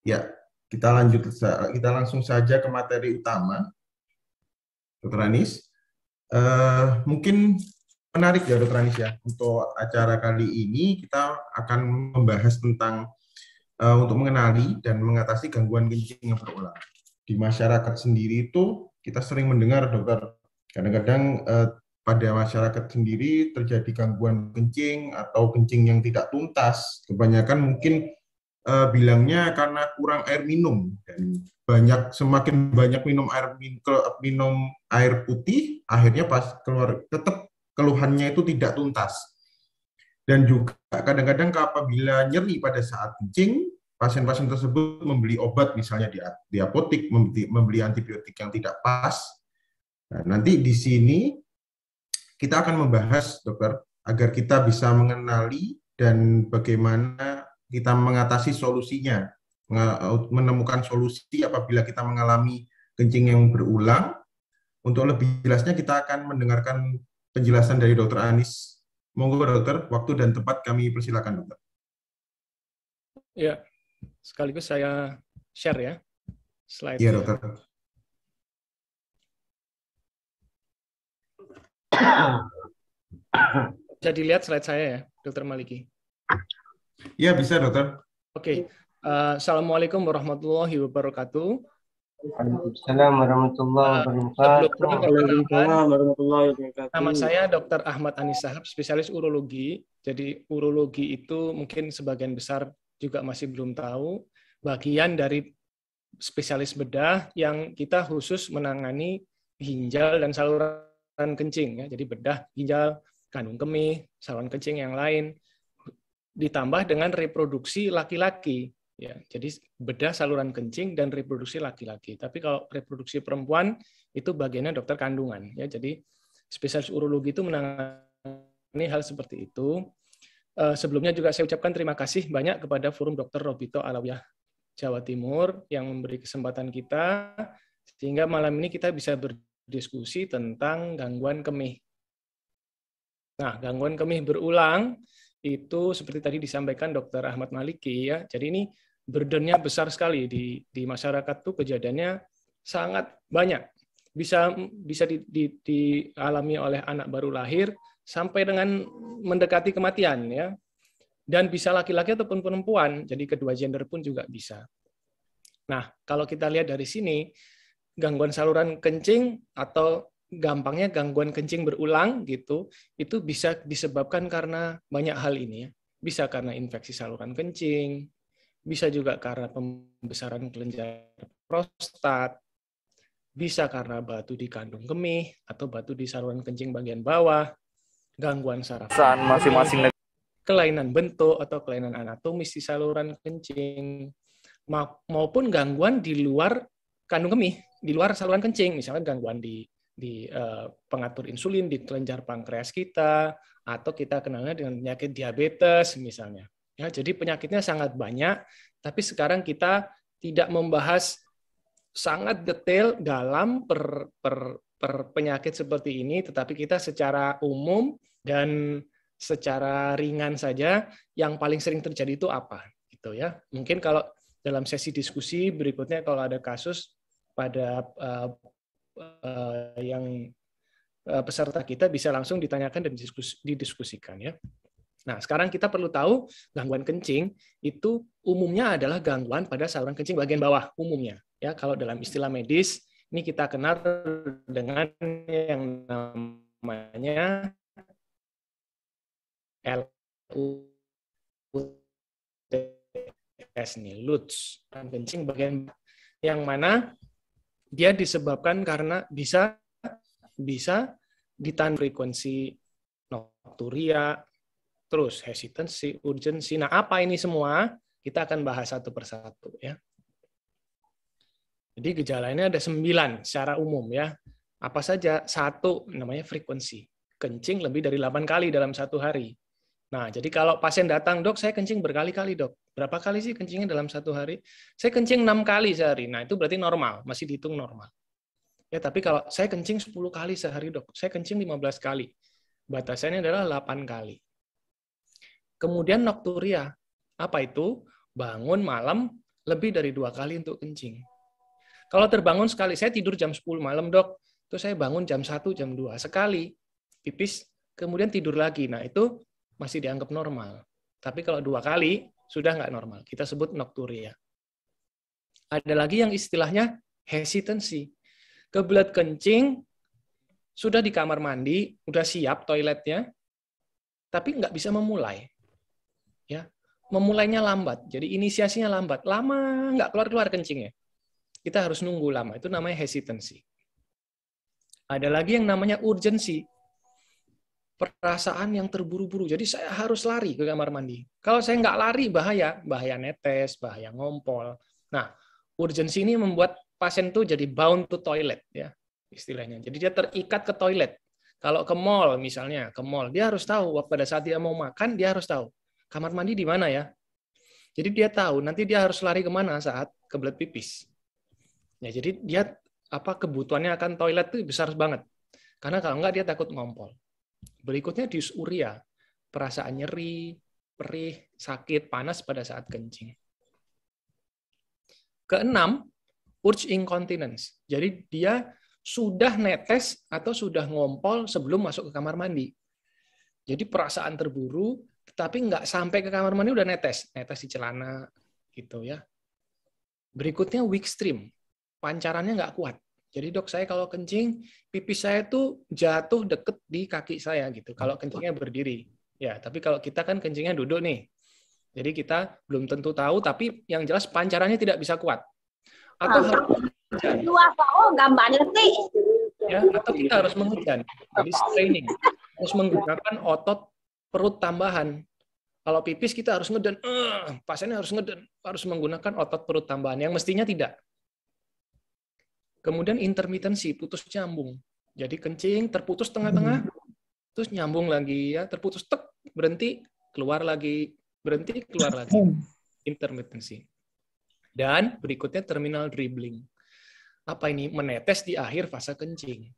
Ya, kita langsung saja ke materi utama, Dr. Anis. Mungkin menarik ya, Dr. Anis ya. Untuk acara kali ini kita akan membahas tentang untuk mengenali dan mengatasi gangguan kencing yang berulang. Di masyarakat sendiri itu kita sering mendengar, Dokter, kadang-kadang pada masyarakat sendiri terjadi gangguan kencing atau kencing yang tidak tuntas. Kebanyakan mungkin bilangnya karena kurang air minum dan semakin banyak minum air putih, akhirnya pas keluar tetap keluhannya itu tidak tuntas. Dan juga kadang-kadang apabila nyeri pada saat kencing, pasien-pasien tersebut membeli obat misalnya di apotek, membeli antibiotik yang tidak pas. Nah, nanti di sini kita akan membahas, dokter, agar kita bisa mengenali dan bagaimana kita mengatasi solusinya, menemukan solusi apabila kita mengalami kencing yang berulang. Untuk lebih jelasnya kita akan mendengarkan penjelasan dari Dokter Anis. Monggo dokter, waktu dan tempat kami persilakan dokter. Ya, sekaligus saya share ya Iya slide-nya. dokter. Bisa dilihat slide saya ya, Dokter Maliki? Iya bisa dokter. Oke. Assalamualaikum warahmatullahi wabarakatuh. Waalaikumsalam warahmatullahi wabarakatuh. Waalaikumsalam warahmatullahi wabarakatuh. Nama saya Dr. Ahmad Anis Sahab, spesialis urologi. Jadi urologi itu mungkin sebagian besar juga masih belum tahu, bagian dari spesialis bedah yang kita khusus menangani ginjal dan saluran kencing ya. Jadi bedah ginjal, kandung kemih, saluran kencing yang lain, ditambah dengan reproduksi laki-laki. Ya, jadi bedah saluran kencing dan reproduksi laki-laki. Tapi kalau reproduksi perempuan itu bagiannya dokter kandungan. Ya, jadi spesialis urologi itu menangani hal seperti itu. Sebelumnya juga saya ucapkan terima kasih banyak kepada Forum Dr. Robito Alawiyah Jawa Timur yang memberi kesempatan kita sehingga malam ini kita bisa berdiskusi tentang gangguan kemih. Nah, gangguan kemih berulang itu seperti tadi disampaikan Dr. Ahmad Maliki ya. Jadi ini burdennya besar sekali di masyarakat tuh, kejadiannya sangat banyak. Bisa dialami oleh anak baru lahir sampai dengan mendekati kematian ya. Dan bisa laki-laki ataupun perempuan. Jadi kedua gender pun juga bisa. Nah, kalau kita lihat dari sini, gangguan saluran kencing atau gampangnya gangguan kencing berulang gitu, itu bisa disebabkan karena banyak hal ini ya. Bisa karena infeksi saluran kencing, bisa juga karena pembesaran kelenjar prostat, bisa karena batu di kandung kemih atau batu di saluran kencing bagian bawah, gangguan saraf Masing-masing kelainan bentuk atau kelainan anatomis di saluran kencing, maupun gangguan di luar kandung kemih, di luar saluran kencing, misalnya gangguan di pengatur insulin di kelenjar pankreas kita, atau kita kenalnya dengan penyakit diabetes misalnya. Ya, jadi penyakitnya sangat banyak, tapi sekarang kita tidak membahas sangat detail dalam per penyakit seperti ini, tetapi kita secara umum dan secara ringan saja yang paling sering terjadi itu apa, gitu ya. Mungkin kalau dalam sesi diskusi berikutnya kalau ada kasus pada yang peserta kita bisa langsung ditanyakan dan didiskusikan ya. Nah, sekarang kita perlu tahu gangguan kencing itu umumnya adalah gangguan pada saluran kencing bagian bawah umumnya. Ya, kalau dalam istilah medis ini kita kenal dengan yang namanya LUTS nih, LUTS, kencing bagian yang mana dia disebabkan karena bisa ditahan frekuensi nokturia, terus hesitancy, urgency. Nah, apa ini semua? Kita akan bahas satu persatu ya. Jadi gejalanya ada 9 secara umum ya. Apa saja? 1 namanya frekuensi. Kencing lebih dari 8 kali dalam satu hari. Nah, jadi kalau pasien datang, dok, saya kencing berkali-kali, dok. Berapa kali sih kencingnya dalam satu hari? Saya kencing 6 kali sehari. Nah, itu berarti normal, masih dihitung normal. Ya, tapi kalau saya kencing 10 kali sehari, dok. Saya kencing 15 kali. Batasannya adalah 8 kali. Kemudian nokturia. Apa itu? Bangun malam lebih dari 2 kali untuk kencing. Kalau terbangun sekali, saya tidur jam 10 malam, Dok. Terus saya bangun jam 1, jam 2. Sekali pipis, kemudian tidur lagi. Nah, itu masih dianggap normal. Tapi kalau 2 kali, sudah nggak normal. Kita sebut nokturia. Ada lagi yang istilahnya hesitancy. Kebelet kencing, sudah di kamar mandi, udah siap toiletnya, tapi nggak bisa memulai. Ya, memulainya lambat. Jadi inisiasinya lambat. Lama nggak keluar-keluar kencingnya. Kita harus nunggu lama. Itu namanya hesitancy. Ada lagi yang namanya urgency. Perasaan yang terburu-buru. Jadi saya harus lari ke kamar mandi. Kalau saya nggak lari, bahaya. Bahaya netes, bahaya ngompol. Nah, urgency ini membuat pasien tuh jadi bound to toilet, ya istilahnya. Jadi dia terikat ke toilet. Kalau ke mall misalnya, ke mall, dia harus tahu pada saat dia mau makan, dia harus tahu kamar mandi di mana ya. Jadi dia tahu nanti dia harus lari kemana saat kebelet pipis. Ya, jadi dia kebutuhannya akan toilet itu besar banget. Karena kalau enggak dia takut ngompol. Berikutnya dysuria, perasaan nyeri, perih, sakit, panas pada saat kencing. Keenam, urge incontinence. Jadi dia sudah netes atau sudah ngompol sebelum masuk ke kamar mandi. Jadi perasaan terburu, tetapi nggak sampai ke kamar mandi udah netes di celana gitu ya. Berikutnya weak stream, pancarannya nggak kuat. Jadi dok, saya kalau kencing, pipis saya tuh jatuh deket di kaki saya gitu. Kalau kencingnya berdiri, ya. Tapi kalau kita kan kencingnya duduk nih, jadi kita belum tentu tahu. Tapi yang jelas pancarannya tidak bisa kuat. Atau harus ya, atau kita harus mengejan. Jadi straining, harus menggunakan otot perut tambahan. Kalau pipis kita harus ngeden, pasiennya harus ngeden, harus menggunakan otot perut tambahan yang mestinya tidak. Kemudian intermittency, putus nyambung. Jadi kencing terputus tengah-tengah, terus nyambung lagi ya, terputus tek, berhenti, keluar lagi, berhenti, keluar lagi. Intermittency. Dan berikutnya terminal dribbling. Apa ini? Menetes di akhir fase kencing.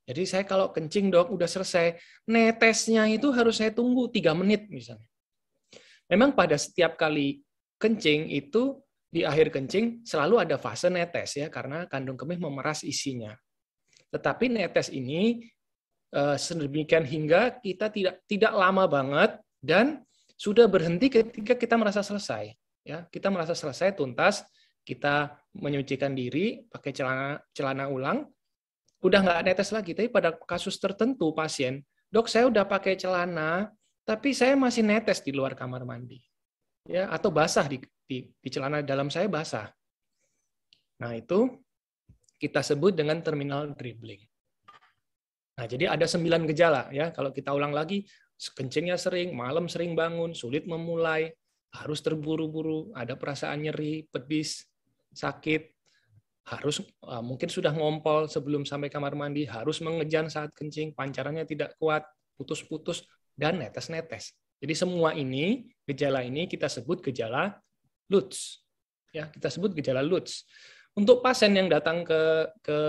Jadi saya kalau kencing dok udah selesai, netesnya itu harus saya tunggu 3 menit misalnya. Memang pada setiap kali kencing itu di akhir kencing selalu ada fase netes ya, karena kandung kemih memeras isinya. Tetapi netes ini sedemikian hingga kita tidak lama banget dan sudah berhenti ketika kita merasa selesai. Ya, kita merasa selesai tuntas, kita menyucikan diri pakai celana ulang, udah nggak netes lagi. Tapi pada kasus tertentu pasien, dok saya udah pakai celana, tapi saya masih netes di luar kamar mandi. Ya, atau basah di celana dalam saya basah. Nah, itu kita sebut dengan terminal dribbling. Nah, jadi ada 9 gejala ya. Kalau kita ulang lagi, kencingnya sering, malam sering bangun, sulit memulai, harus terburu-buru, ada perasaan nyeri, pedis, sakit, harus mungkin sudah ngompol sebelum sampai kamar mandi, harus mengejan saat kencing, pancarannya tidak kuat, putus-putus, dan netes-netes. Jadi semua ini, gejala ini kita sebut gejala Lutz. Ya, kita sebut gejala Lutz. Untuk pasien yang datang ke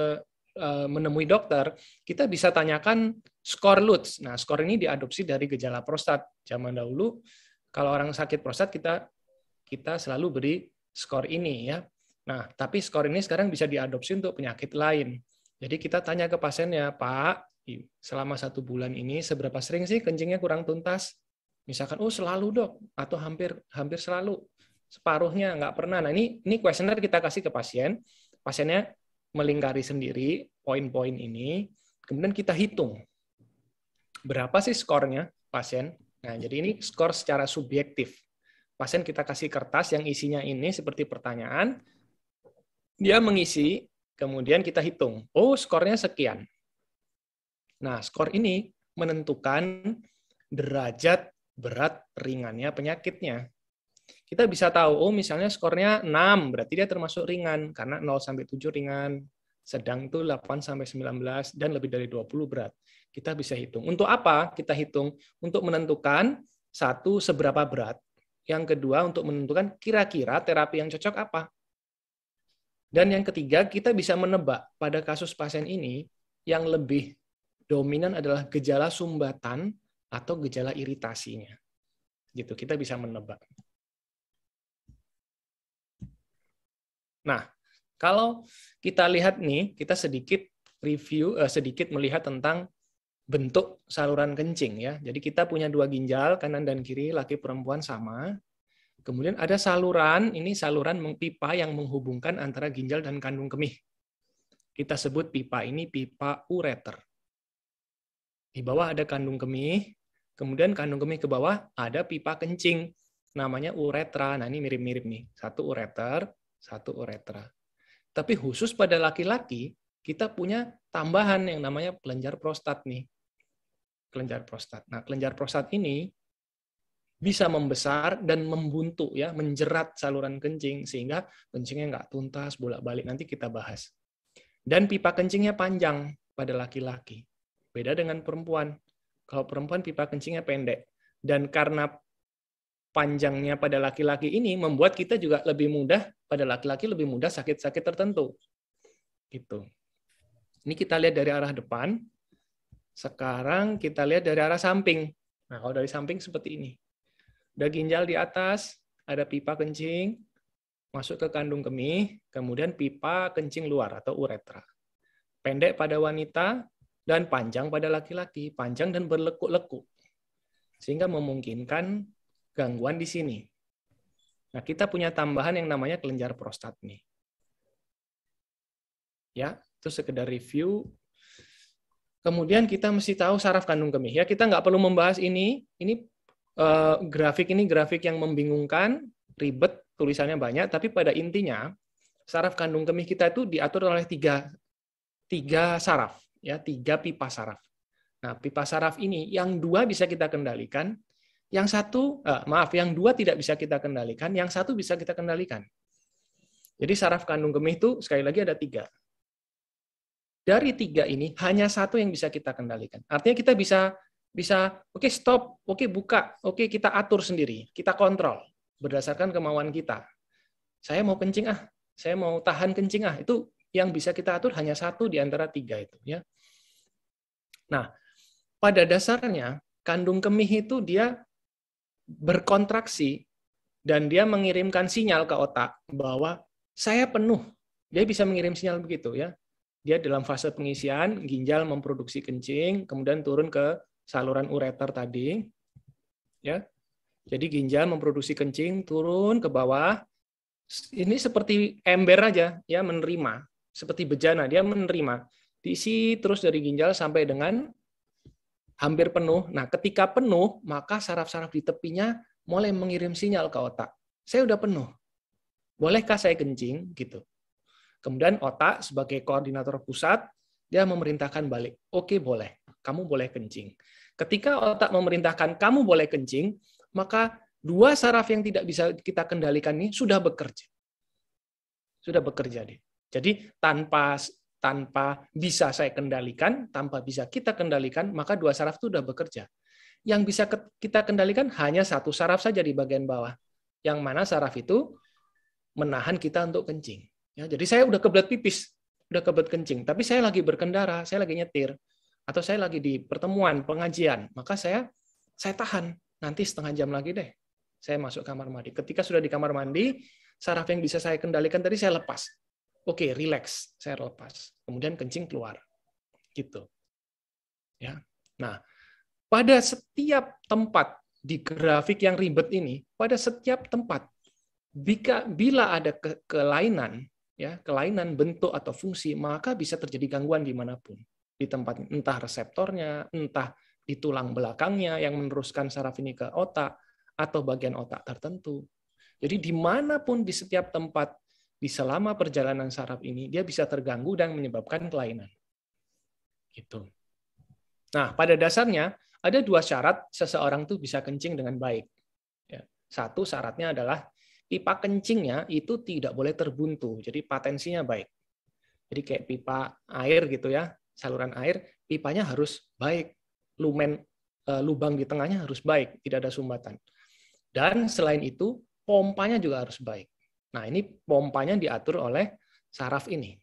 menemui dokter, kita bisa tanyakan skor Lutz. Nah, skor ini diadopsi dari gejala prostat. Zaman dahulu, kalau orang sakit prostat, kita selalu beri skor ini. Ya. Nah, tapi skor ini sekarang bisa diadopsi untuk penyakit lain. Jadi kita tanya ke pasiennya, Pak, selama 1 bulan ini, seberapa sering sih kencingnya kurang tuntas? Misalkan, oh selalu dok, atau hampir selalu, separuhnya nggak pernah. Nah ini kuesioner kita kasih ke pasien, pasiennya melingkari sendiri poin-poin ini, kemudian kita hitung berapa sih skornya pasien. Nah jadi ini skor secara subjektif. Pasien kita kasih kertas yang isinya ini seperti pertanyaan, dia mengisi, kemudian kita hitung, oh skornya sekian. Nah skor ini menentukan derajat berat ringannya penyakitnya. Kita bisa tahu, oh misalnya skornya 6, berarti dia termasuk ringan, karena 0-7 ringan, sedang itu 8-19, dan lebih dari 20 berat. Kita bisa hitung. Untuk apa kita hitung? Untuk menentukan, 1, seberapa berat. Yang kedua, untuk menentukan kira-kira terapi yang cocok apa. Dan yang ketiga, kita bisa menebak pada kasus pasien ini, yang lebih dominan adalah gejala sumbatan, atau gejala iritasinya. Gitu, kita bisa menebak. Nah, kalau kita lihat nih, kita sedikit review, sedikit melihat tentang bentuk saluran kencing ya. Jadi kita punya dua ginjal, kanan dan kiri, laki perempuan sama. Kemudian ada saluran, ini saluran pipa yang menghubungkan antara ginjal dan kandung kemih. Kita sebut pipa ini pipa ureter. Di bawah ada kandung kemih, kemudian kandung kemih ke bawah ada pipa kencing, namanya uretra. Nah, ini mirip-mirip nih, satu ureter, satu uretra. Tapi khusus pada laki-laki, kita punya tambahan yang namanya kelenjar prostat nih. Kelenjar prostat. Nah, kelenjar prostat ini bisa membesar dan membuntu ya, menjerat saluran kencing sehingga kencingnya nggak tuntas, bolak-balik. Nanti kita bahas. Dan pipa kencingnya panjang pada laki-laki. Beda dengan perempuan. Kalau perempuan pipa kencingnya pendek. Dan karena panjangnya pada laki-laki ini membuat kita juga lebih mudah, pada laki-laki lebih mudah sakit-sakit tertentu. Gitu. Ini kita lihat dari arah depan. Sekarang kita lihat dari arah samping. Nah, kalau dari samping seperti ini. Ada ginjal di atas, ada pipa kencing, masuk ke kandung kemih, kemudian pipa kencing luar atau uretra. Pendek pada wanita dan panjang pada laki-laki, panjang dan berlekuk-lekuk. Sehingga memungkinkan gangguan di sini. Nah, kita punya tambahan yang namanya kelenjar prostat nih. Ya, itu sekedar review. Kemudian kita mesti tahu saraf kandung kemih. Ya, kita nggak perlu membahas ini. Ini grafik yang membingungkan, ribet, tulisannya banyak. Tapi pada intinya, saraf kandung kemih kita itu diatur oleh tiga saraf, ya, 3 pipa saraf. Nah, pipa saraf ini yang 2 bisa kita kendalikan, yang 2 tidak bisa kita kendalikan, yang 1 bisa kita kendalikan. Jadi saraf kandung kemih itu sekali lagi ada 3. Dari 3 ini hanya 1 yang bisa kita kendalikan. Artinya kita bisa oke, stop, oke, buka, oke, kita atur sendiri, kita kontrol berdasarkan kemauan kita. Saya mau kencing saya mau tahan kencing itu yang bisa kita atur hanya 1 di antara 3 itu ya. Nah, pada dasarnya kandung kemih itu dia berkontraksi dan dia mengirimkan sinyal ke otak bahwa saya penuh. Dia bisa mengirim sinyal begitu ya. Dia dalam fase pengisian, ginjal memproduksi kencing, kemudian turun ke saluran ureter tadi. Ya. Jadi ginjal memproduksi kencing, turun ke bawah. Ini seperti ember aja, ya, menerima. Seperti bejana, dia menerima. Diisi terus dari ginjal sampai dengan hampir penuh. Nah, ketika penuh, maka saraf-saraf di tepinya mulai mengirim sinyal ke otak. Saya udah penuh. Bolehkah saya kencing? Gitu. Kemudian otak sebagai koordinator pusat, dia memerintahkan balik. Oke, boleh. Kamu boleh kencing. Ketika otak memerintahkan kamu boleh kencing, maka 2 saraf yang tidak bisa kita kendalikan ini sudah bekerja. Sudah bekerja deh. Jadi tanpa bisa saya kendalikan, tanpa bisa kita kendalikan, maka 2 saraf itu sudah bekerja. Yang bisa kita kendalikan hanya 1 saraf saja di bagian bawah. Yang mana saraf itu menahan kita untuk kencing. Ya, jadi saya udah kebelet pipis, udah kebelet kencing, tapi saya lagi berkendara, saya lagi nyetir, atau saya lagi di pertemuan, pengajian, maka saya tahan. Nanti setengah jam lagi deh, saya masuk kamar mandi. Ketika sudah di kamar mandi, saraf yang bisa saya kendalikan tadi saya lepas. Oke, relax, saya lepas. Kemudian kencing keluar. Gitu. Ya. Nah, pada setiap tempat di grafik yang ribet ini, pada setiap tempat, bila ada kelainan, ya, kelainan bentuk atau fungsi, maka bisa terjadi gangguan dimanapun. Di tempat, entah reseptornya, entah di tulang belakangnya yang meneruskan saraf ini ke otak, atau bagian otak tertentu. Jadi dimanapun di setiap tempat, di selama perjalanan saraf ini, dia bisa terganggu dan menyebabkan kelainan. Gitu. Nah, pada dasarnya, ada 2 syarat seseorang tuh bisa kencing dengan baik. Ya. 1 syaratnya adalah pipa kencingnya itu tidak boleh terbuntu, jadi patensinya baik. Jadi kayak pipa air gitu ya, saluran air, pipanya harus baik, lubang di tengahnya harus baik, tidak ada sumbatan. Dan selain itu, pompanya juga harus baik. Nah, ini pompanya diatur oleh saraf ini.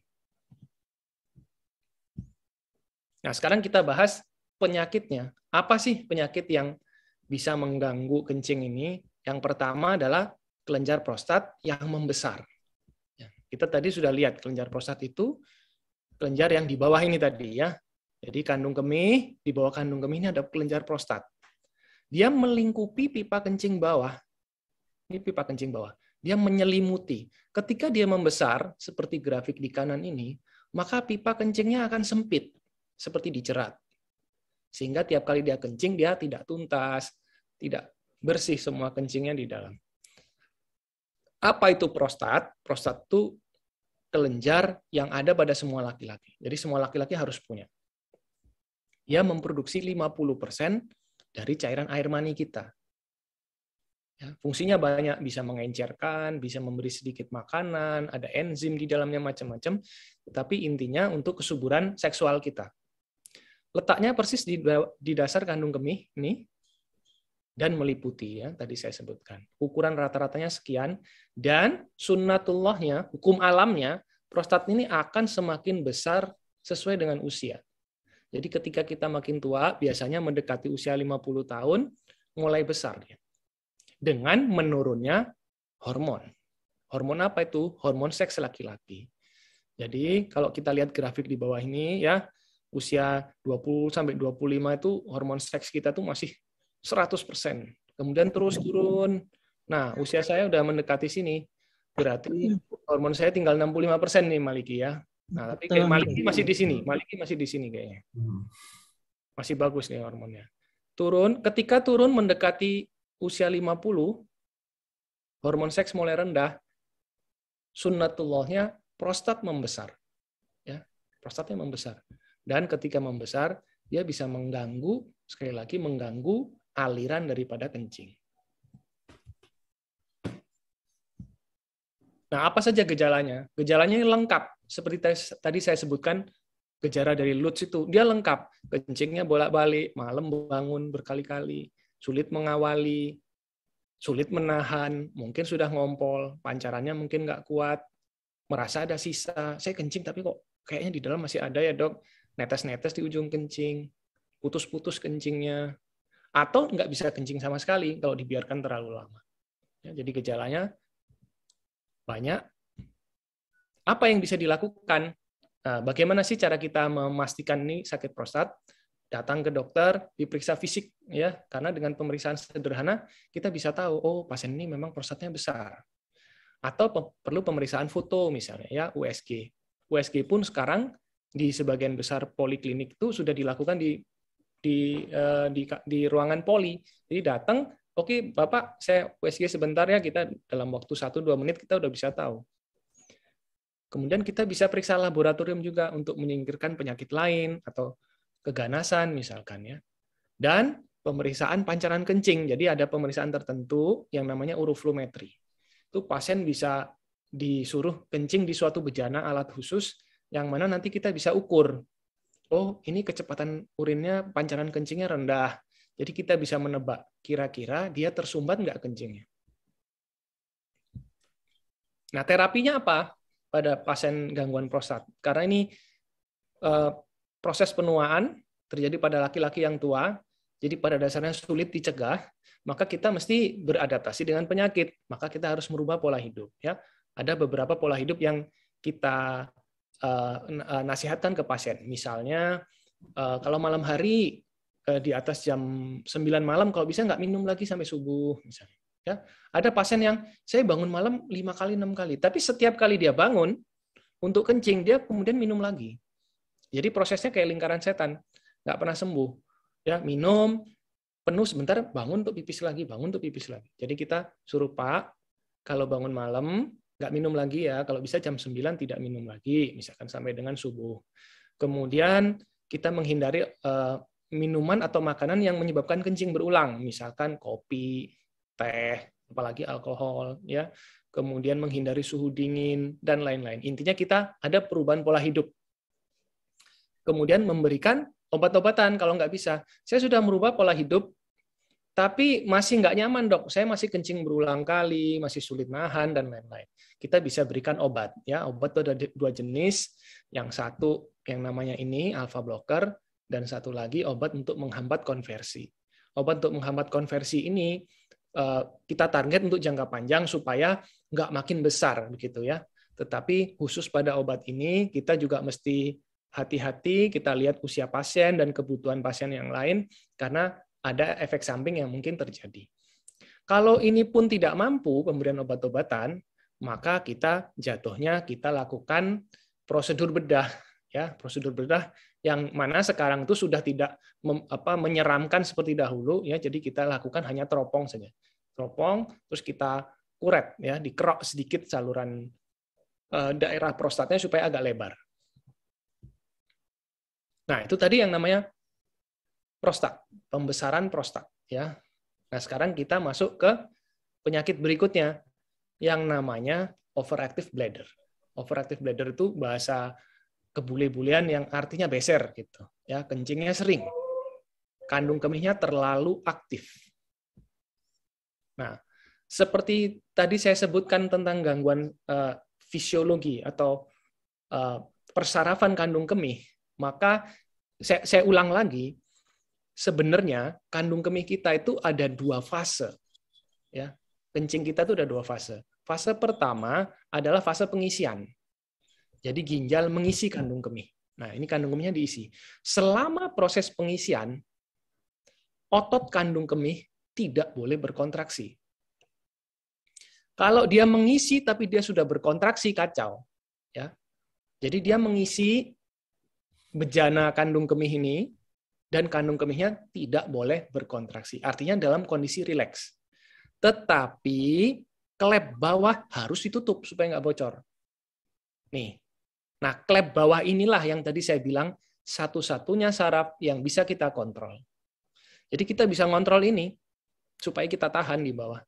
Nah, sekarang kita bahas penyakitnya. Apa sih penyakit yang bisa mengganggu kencing ini? Yang pertama adalah kelenjar prostat yang membesar. Kita tadi sudah lihat kelenjar prostat itu kelenjar yang di bawah ini tadi ya. Jadi kandung kemih, di bawah kandung kemih ini ada kelenjar prostat. Dia melingkupi pipa kencing bawah. Ini pipa kencing bawah. Dia menyelimuti. Ketika dia membesar, seperti grafik di kanan ini, maka pipa kencingnya akan sempit, seperti dicerat. Sehingga tiap kali dia kencing, dia tidak tuntas, tidak bersih semua kencingnya di dalam. Apa itu prostat? Prostat itu kelenjar yang ada pada semua laki-laki. Jadi semua laki-laki harus punya. Dia memproduksi 50% dari cairan air mani kita. Ya, fungsinya banyak, bisa mengencerkan, bisa memberi sedikit makanan, ada enzim di dalamnya macam-macam, tetapi intinya untuk kesuburan seksual kita. Letaknya persis di dasar kandung kemih ini, dan meliputi, ya tadi saya sebutkan. Ukuran rata-ratanya sekian, dan sunnatullahnya, hukum alamnya, prostat ini akan semakin besar sesuai dengan usia. Jadi ketika kita makin tua, biasanya mendekati usia 50 tahun, mulai besar dia. Dengan menurunnya hormon. Hormon apa itu? Hormon seks laki-laki. Jadi kalau kita lihat grafik di bawah ini, ya usia 20 sampai 25 itu hormon seks kita tuh masih 100%. Kemudian terus turun. Nah, usia saya udah mendekati sini. Berarti hormon saya tinggal 65% nih Maliki ya. Nah, tapi kayak Maliki masih di sini. Maliki masih di sini kayaknya. Masih bagus nih hormonnya. Turun, ketika turun mendekati usia 50, hormon seks mulai rendah, sunnatullahnya prostat membesar. Ya, prostatnya membesar. Dan ketika membesar, dia bisa mengganggu, sekali lagi mengganggu aliran daripada kencing. Nah, apa saja gejalanya? Gejalanya ini lengkap. Seperti tadi saya sebutkan, gejala dari Lutz itu, dia lengkap. Kencingnya bolak-balik, malam bangun berkali-kali, sulit mengawali, sulit menahan, mungkin sudah ngompol, pancarannya mungkin nggak kuat, merasa ada sisa. Saya kencing, tapi kok kayaknya di dalam masih ada ya dok, netes-netes di ujung kencing, putus-putus kencingnya, atau nggak bisa kencing sama sekali kalau dibiarkan terlalu lama. Ya, jadi gejalanya banyak. Apa yang bisa dilakukan? Nah, bagaimana sih cara kita memastikan ini sakit prostat? Datang ke dokter, diperiksa fisik, ya, karena dengan pemeriksaan sederhana kita bisa tahu, oh pasien ini memang prostatnya besar. Atau perlu pemeriksaan foto misalnya, ya USG. USG pun sekarang di sebagian besar poliklinik itu sudah dilakukan di ruangan poli. Jadi datang, oke Bapak, saya USG sebentar ya, kita dalam waktu 1-2 menit kita udah bisa tahu. Kemudian kita bisa periksa laboratorium juga untuk menyingkirkan penyakit lain atau keganasan misalkan ya. Dan pemeriksaan pancaran kencing. Jadi ada pemeriksaan tertentu yang namanya uroflumetri. Itu pasien bisa disuruh kencing di suatu bejana alat khusus yang mana nanti kita bisa ukur. Oh, ini kecepatan urinnya, pancaran kencingnya rendah. Jadi kita bisa menebak kira-kira dia tersumbat nggak kencingnya. Nah, terapinya apa pada pasien gangguan prostat? Karena ini proses penuaan terjadi pada laki-laki yang tua, jadi pada dasarnya sulit dicegah, maka kita mesti beradaptasi dengan penyakit. Maka kita harus merubah pola hidup. Ya, ada beberapa pola hidup yang kita nasihatkan ke pasien. Misalnya, kalau malam hari di atas jam 9 malam, kalau bisa nggak minum lagi sampai subuh. Misalnya. Ya, ada pasien yang saya bangun malam 5 kali, 6 kali, tapi setiap kali dia bangun untuk kencing, dia kemudian minum lagi. Jadi prosesnya kayak lingkaran setan, nggak pernah sembuh. Ya, minum penuh sebentar, bangun untuk pipis lagi, bangun untuk pipis lagi. Jadi kita suruh Pak, kalau bangun malam nggak minum lagi ya, kalau bisa jam 9 tidak minum lagi, misalkan sampai dengan subuh. Kemudian kita menghindari minuman atau makanan yang menyebabkan kencing berulang, misalkan kopi, teh, apalagi alkohol, ya. Kemudian menghindari suhu dingin dan lain-lain. Intinya kita ada perubahan pola hidup. Kemudian memberikan obat-obatan kalau nggak bisa. Saya sudah merubah pola hidup, tapi masih nggak nyaman dok. Saya masih kencing berulang kali, masih sulit nahan dan lain-lain. Kita bisa berikan obat. Ya, obat itu ada 2 jenis. Yang satu yang namanya ini alpha blocker, dan satu lagi obat untuk menghambat konversi. Obat untuk menghambat konversi ini kita target untuk jangka panjang supaya nggak makin besar begitu ya. Tetapi khusus pada obat ini kita juga mesti hati-hati, kita lihat usia pasien dan kebutuhan pasien yang lain karena ada efek samping yang mungkin terjadi. Kalau ini pun tidak mampu pemberian obat-obatan, maka kita jatuhnya kita lakukan prosedur bedah, ya, prosedur bedah yang mana sekarang itu sudah tidak menyeramkan seperti dahulu, ya. Jadi kita lakukan hanya teropong saja, teropong, terus kita kuret, ya, dikerok sedikit saluran daerah prostatnya supaya agak lebar. Nah, itu tadi yang namanya prostat, pembesaran prostat, ya. Nah, sekarang kita masuk ke penyakit berikutnya yang namanya overactive bladder. Overactive bladder itu bahasa kebule-bulean yang artinya beser gitu, ya, kencingnya sering. Kandung kemihnya terlalu aktif. Nah, seperti tadi saya sebutkan tentang gangguan fisiologi atau persarafan kandung kemih, maka saya ulang lagi, sebenarnya kandung kemih kita itu ada 2 fase. Ya, kencing kita itu ada 2 fase. Fase pertama adalah fase pengisian. Jadi ginjal mengisi kandung kemih. Nah, ini kandung kemihnya diisi. Selama proses pengisian, otot kandung kemih tidak boleh berkontraksi. Kalau dia mengisi tapi dia sudah berkontraksi, kacau. Ya. Jadi dia mengisi bejana kandung kemih ini, dan kandung kemihnya tidak boleh berkontraksi. Artinya dalam kondisi rileks. Tetapi klep bawah harus ditutup supaya nggak bocor. Nih. Nah, klep bawah inilah yang tadi saya bilang satu-satunya saraf yang bisa kita kontrol. Jadi kita bisa kontrol ini supaya kita tahan di bawah.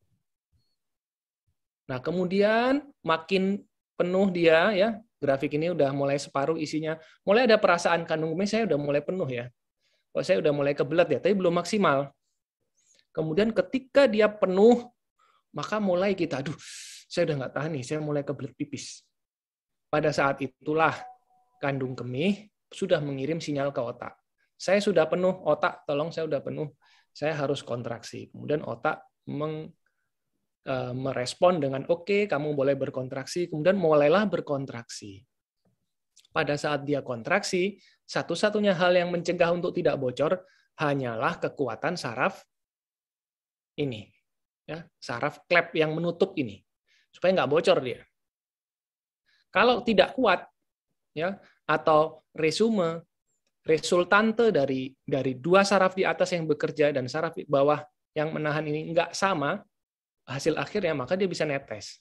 Nah, kemudian makin penuh dia, ya, grafik ini udah mulai separuh isinya, mulai ada perasaan kandung kemih saya udah mulai penuh, ya. Oh, saya udah mulai kebelet, ya, tapi belum maksimal. Kemudian ketika dia penuh, maka mulai kita, aduh, saya udah nggak tahan nih, saya mulai kebelet pipis. Pada saat itulah kandung kemih sudah mengirim sinyal ke otak. Saya sudah penuh, otak, tolong saya udah penuh, saya harus kontraksi. Kemudian otak merespon dengan oke, kamu boleh berkontraksi, kemudian mulailah berkontraksi. Pada saat dia kontraksi, satu-satunya hal yang mencegah untuk tidak bocor hanyalah kekuatan saraf ini, ya, saraf klep yang menutup ini, supaya nggak bocor dia. Kalau tidak kuat, ya, atau resultante dari 2 saraf di atas yang bekerja dan saraf di bawah yang menahan ini nggak sama, hasil akhirnya maka dia bisa netes.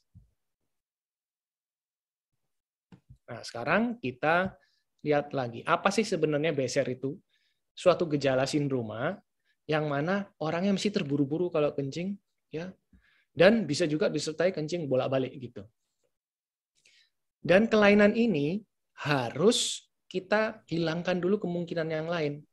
Nah, sekarang kita lihat lagi, apa sih sebenarnya beser itu? Suatu gejala sindroma yang mana orangnya mesti terburu-buru kalau kencing, ya, dan bisa juga disertai kencing bolak-balik gitu. Dan kelainan ini harus kita hilangkan dulu kemungkinan yang lain.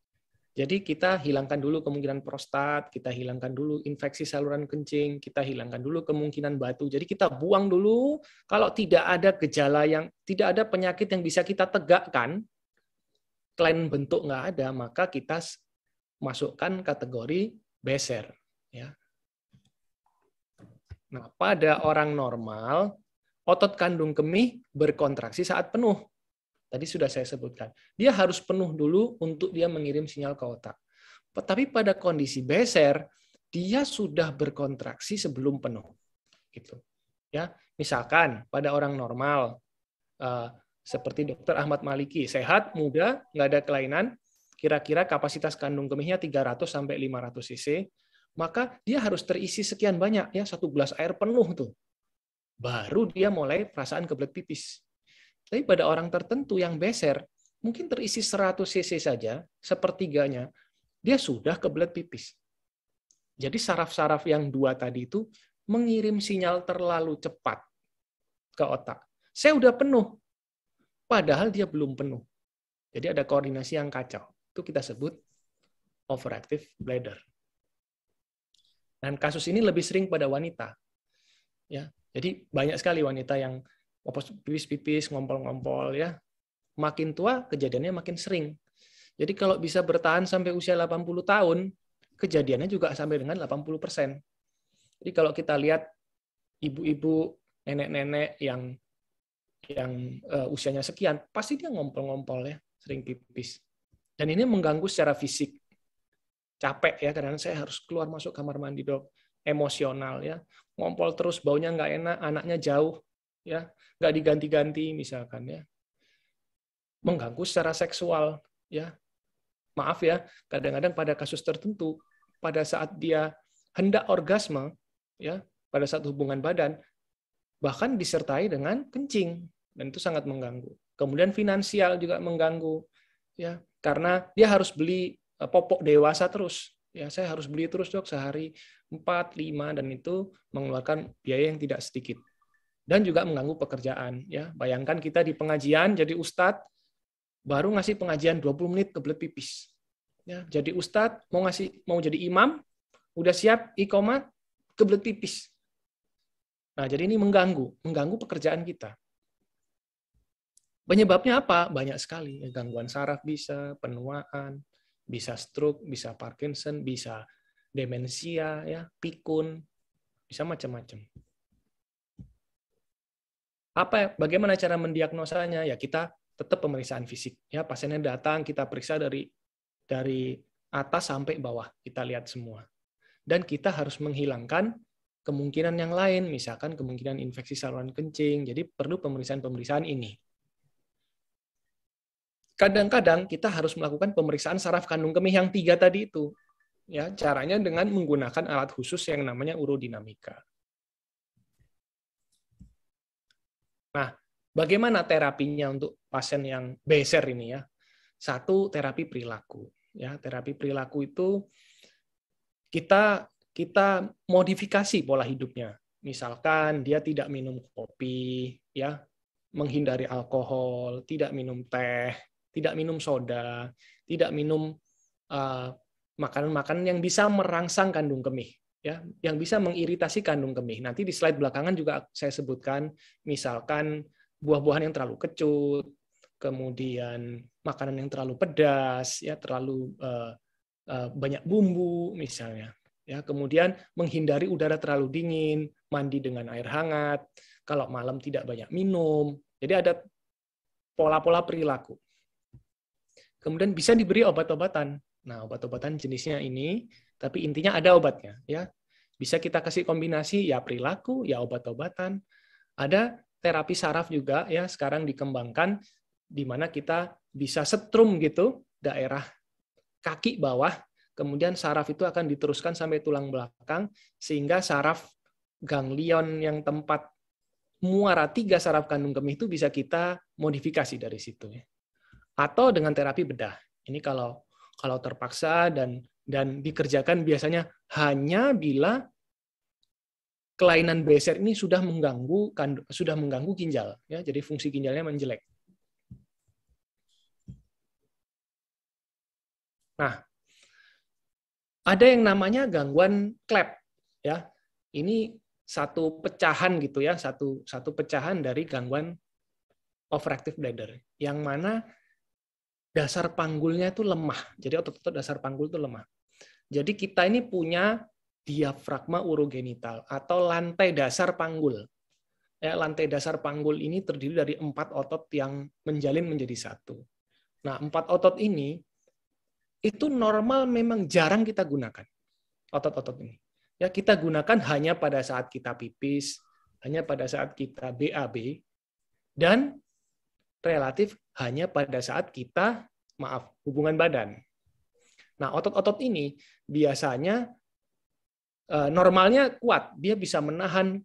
Jadi kita hilangkan dulu kemungkinan prostat, kita hilangkan dulu infeksi saluran kencing, kita hilangkan dulu kemungkinan batu. Jadi kita buang dulu, kalau tidak ada gejala tidak ada penyakit yang bisa kita tegakkan, kelainan bentuk nggak ada, maka kita masukkan kategori beser. Ya. Nah, pada orang normal, otot kandung kemih berkontraksi saat penuh. Tadi sudah saya sebutkan. Dia harus penuh dulu untuk dia mengirim sinyal ke otak. Tapi pada kondisi beser, dia sudah berkontraksi sebelum penuh. Gitu. Ya, misalkan pada orang normal, seperti Dr. Ahmad Maliki, sehat, muda, nggak ada kelainan, kira-kira kapasitas kandung kemihnya 300 sampai 500 cc, maka dia harus terisi sekian banyak, ya, 1 gelas air penuh tuh. Baru dia mulai perasaan kebelet pipis. Tapi pada orang tertentu yang beser, mungkin terisi 100 cc saja, sepertiganya, dia sudah kebelet pipis. Jadi saraf-saraf yang 2 tadi itu mengirim sinyal terlalu cepat ke otak. Saya udah penuh, padahal dia belum penuh. Jadi ada koordinasi yang kacau. Itu kita sebut overactive bladder. Dan kasus ini lebih sering pada wanita. Ya, jadi banyak sekali wanita yang pipis-pipis, ngompol-ngompol, ya. Makin tua, kejadiannya makin sering. Jadi kalau bisa bertahan sampai usia 80 tahun, kejadiannya juga sampai dengan 80%. Jadi kalau kita lihat ibu-ibu, nenek-nenek yang usianya sekian, pasti dia ngompol-ngompol ya, sering pipis. Dan ini mengganggu secara fisik. Capek ya, karena saya harus keluar masuk kamar mandi, Dok. Emosional ya, ngompol terus, baunya nggak enak, anaknya jauh ya, nggak diganti-ganti misalkan ya. Mengganggu secara seksual ya. Maaf ya, kadang-kadang pada kasus tertentu pada saat dia hendak orgasme ya, pada saat hubungan badan bahkan disertai dengan kencing, dan itu sangat mengganggu. Kemudian finansial juga mengganggu ya, karena dia harus beli popok dewasa terus. Ya, saya harus beli terus, Dok, sehari 4, 5, dan itu mengeluarkan biaya yang tidak sedikit. Dan juga mengganggu pekerjaan ya. Bayangkan kita di pengajian jadi ustadz, baru ngasih pengajian 20 menit kebelet pipis. Ya, jadi ustadz mau jadi imam, udah siap iqomah, kebelet pipis. Nah, jadi ini mengganggu pekerjaan kita. Penyebabnya apa? Banyak sekali. Gangguan saraf bisa, penuaan, bisa stroke, bisa Parkinson, bisa demensia, ya, pikun, bisa macam-macam. Bagaimana cara mendiagnosanya? Ya, kita tetap pemeriksaan fisik. Ya, pasiennya datang, kita periksa dari atas sampai bawah, kita lihat semua. Dan kita harus menghilangkan kemungkinan yang lain, misalkan kemungkinan infeksi saluran kencing. Jadi perlu pemeriksaan-pemeriksaan ini. Kadang-kadang kita harus melakukan pemeriksaan saraf kandung kemih yang 3 tadi itu. Ya, caranya dengan menggunakan alat khusus yang namanya urodinamika. Nah, bagaimana terapinya untuk pasien yang beser ini ya? 1, terapi perilaku. Ya, terapi perilaku itu kita modifikasi pola hidupnya. Misalkan dia tidak minum kopi, ya, menghindari alkohol, tidak minum teh, tidak minum soda, tidak minum makanan-makanan yang bisa merangsang kandung kemih, ya, yang bisa mengiritasi kandung kemih. Nanti di slide belakangan juga saya sebutkan, misalkan buah-buahan yang terlalu kecut, kemudian makanan yang terlalu pedas, ya, terlalu banyak bumbu misalnya. Ya, kemudian menghindari udara terlalu dingin, mandi dengan air hangat, kalau malam tidak banyak minum. Jadi ada pola-pola perilaku. Kemudian bisa diberi obat-obatan. Nah, obat-obatan jenisnya ini, tapi intinya ada obatnya. Ya, bisa kita kasih kombinasi, ya perilaku, ya obat-obatan. Ada terapi saraf juga, ya, sekarang dikembangkan, di mana kita bisa setrum gitu, daerah kaki bawah, kemudian saraf itu akan diteruskan sampai tulang belakang, sehingga saraf ganglion yang tempat muara 3 saraf kandung kemih itu bisa kita modifikasi dari situ. Atau dengan terapi bedah. Ini kalau terpaksa dan dikerjakan biasanya hanya bila kelainan beser ini sudah mengganggu ginjal, ya, jadi fungsi ginjalnya menjelek. Nah, ada yang namanya gangguan Klep, ya. Ini satu pecahan gitu ya, satu pecahan dari gangguan overactive bladder, yang mana dasar panggulnya itu lemah. Jadi otot-otot dasar panggul itu lemah. Jadi kita ini punya diafragma urogenital atau lantai dasar panggul. Ya, lantai dasar panggul ini terdiri dari 4 otot yang menjalin menjadi satu. Nah, 4 otot ini itu normal memang jarang kita gunakan, otot-otot ini. Ya, kita gunakan hanya pada saat kita pipis, hanya pada saat kita BAB, dan relatif hanya pada saat kita, hubungan badan. Nah, otot-otot ini biasanya normalnya kuat, dia bisa menahan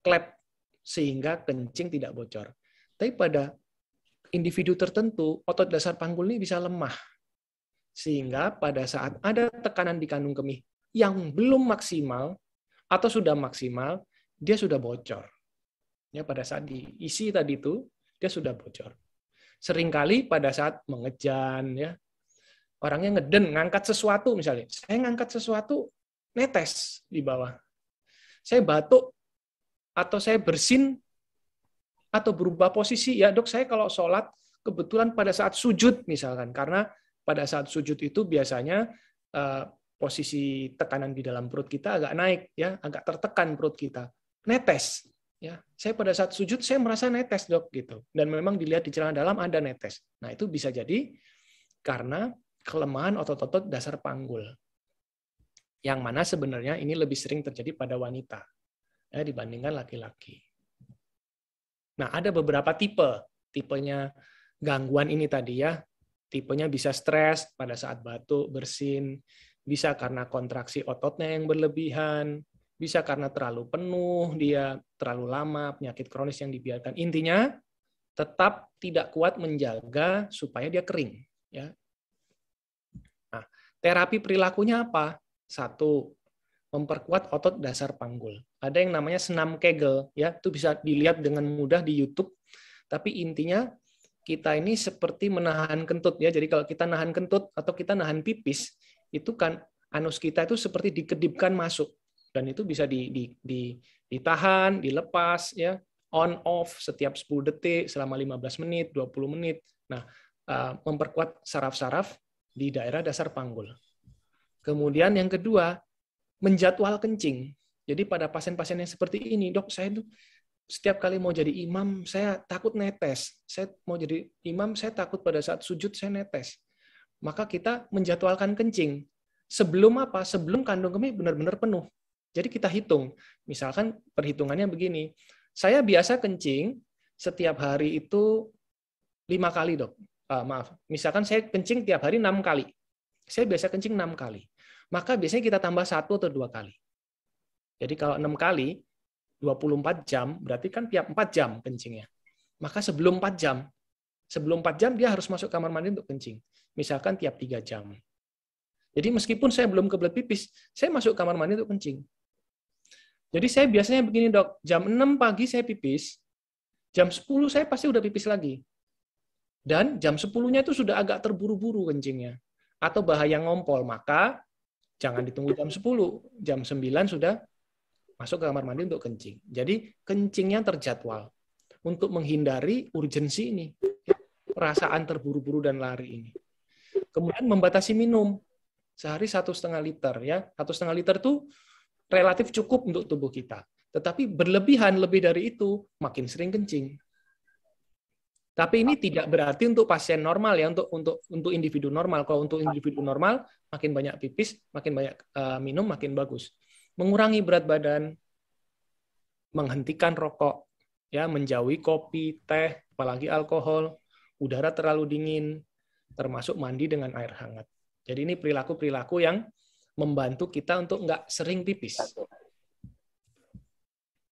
klep sehingga kencing tidak bocor. Tapi pada individu tertentu, otot dasar panggul ini bisa lemah. Sehingga pada saat ada tekanan di kandung kemih yang belum maksimal atau sudah maksimal, dia sudah bocor. Ya, pada saat diisi tadi itu, dia sudah bocor. Seringkali pada saat mengejan, ya, orangnya ngeden, ngangkat sesuatu misalnya. Saya ngangkat sesuatu, netes di bawah. Saya batuk, atau saya bersin, atau berubah posisi. Ya, Dok, saya kalau sholat, kebetulan pada saat sujud misalkan, karena pada saat sujud itu biasanya posisi tekanan di dalam perut kita agak naik, ya, agak tertekan perut kita. Netes, Ya, saya pada saat sujud saya merasa netes, Dok, gitu. Dan memang dilihat di celana dalam ada netes. Nah, itu bisa jadi karena kelemahan otot-otot dasar panggul. Yang mana sebenarnya ini lebih sering terjadi pada wanita ya, dibandingkan laki-laki. Nah, ada beberapa tipenya gangguan ini tadi ya. Tipenya bisa stres pada saat batuk, bersin, bisa karena kontraksi ototnya yang berlebihan, bisa karena terlalu penuh, dia terlalu lama, penyakit kronis yang dibiarkan. Intinya, tetap tidak kuat menjaga supaya dia kering. Ya. Nah, terapi perilakunya apa? 1, memperkuat otot dasar panggul. Ada yang namanya senam Kegel, ya, itu bisa dilihat dengan mudah di YouTube. Tapi intinya kita ini seperti menahan kentut, ya. Jadi kalau kita nahan kentut atau kita nahan pipis, itu kan anus kita itu seperti dikedipkan masuk, dan itu bisa ditahan, dilepas, ya, on off setiap 10 detik selama 15 menit, 20 menit. Nah, memperkuat saraf-saraf di daerah dasar panggul. Kemudian yang kedua, menjadwal kencing. Jadi pada pasien-pasien yang seperti ini, Dok, saya tuh setiap kali mau jadi imam, saya takut netes. Saya mau jadi imam, saya takut pada saat sujud saya netes. Maka kita menjadwalkan kencing. Sebelum apa? Sebelum kandung kemih benar-benar penuh. Jadi kita hitung. Misalkan perhitungannya begini. Saya biasa kencing setiap hari itu 5 kali, Dok. Maaf. Misalkan saya kencing tiap hari 6 kali. Saya biasa kencing 6 kali. Maka biasanya kita tambah 1 atau 2 kali. Jadi kalau 6 kali, 24 jam, berarti kan tiap 4 jam kencingnya. Maka sebelum 4 jam dia harus masuk kamar mandi untuk kencing. Misalkan tiap 3 jam. Jadi meskipun saya belum kebelet pipis, saya masuk kamar mandi untuk kencing. Jadi saya biasanya begini, Dok, jam 6 pagi saya pipis, jam 10 saya pasti udah pipis lagi. Dan jam 10-nya itu sudah agak terburu-buru kencingnya. Atau bahaya ngompol, maka jangan ditunggu jam 10, jam 9 sudah masuk ke kamar mandi untuk kencing. Jadi kencingnya terjadwal untuk menghindari urgensi ini, perasaan terburu-buru dan lari ini. Kemudian membatasi minum sehari 1,5 liter, ya. 1,5 liter itu relatif cukup untuk tubuh kita. Tetapi berlebihan lebih dari itu makin sering kencing. Tapi ini tidak berarti untuk pasien normal, ya, untuk individu normal. Kalau untuk individu normal, makin banyak pipis, makin banyak minum, makin bagus. Mengurangi berat badan, menghentikan rokok, ya, menjauhi kopi, teh, apalagi alkohol, udara terlalu dingin, termasuk mandi dengan air hangat. Jadi ini perilaku-perilaku yang membantu kita untuk nggak sering pipis.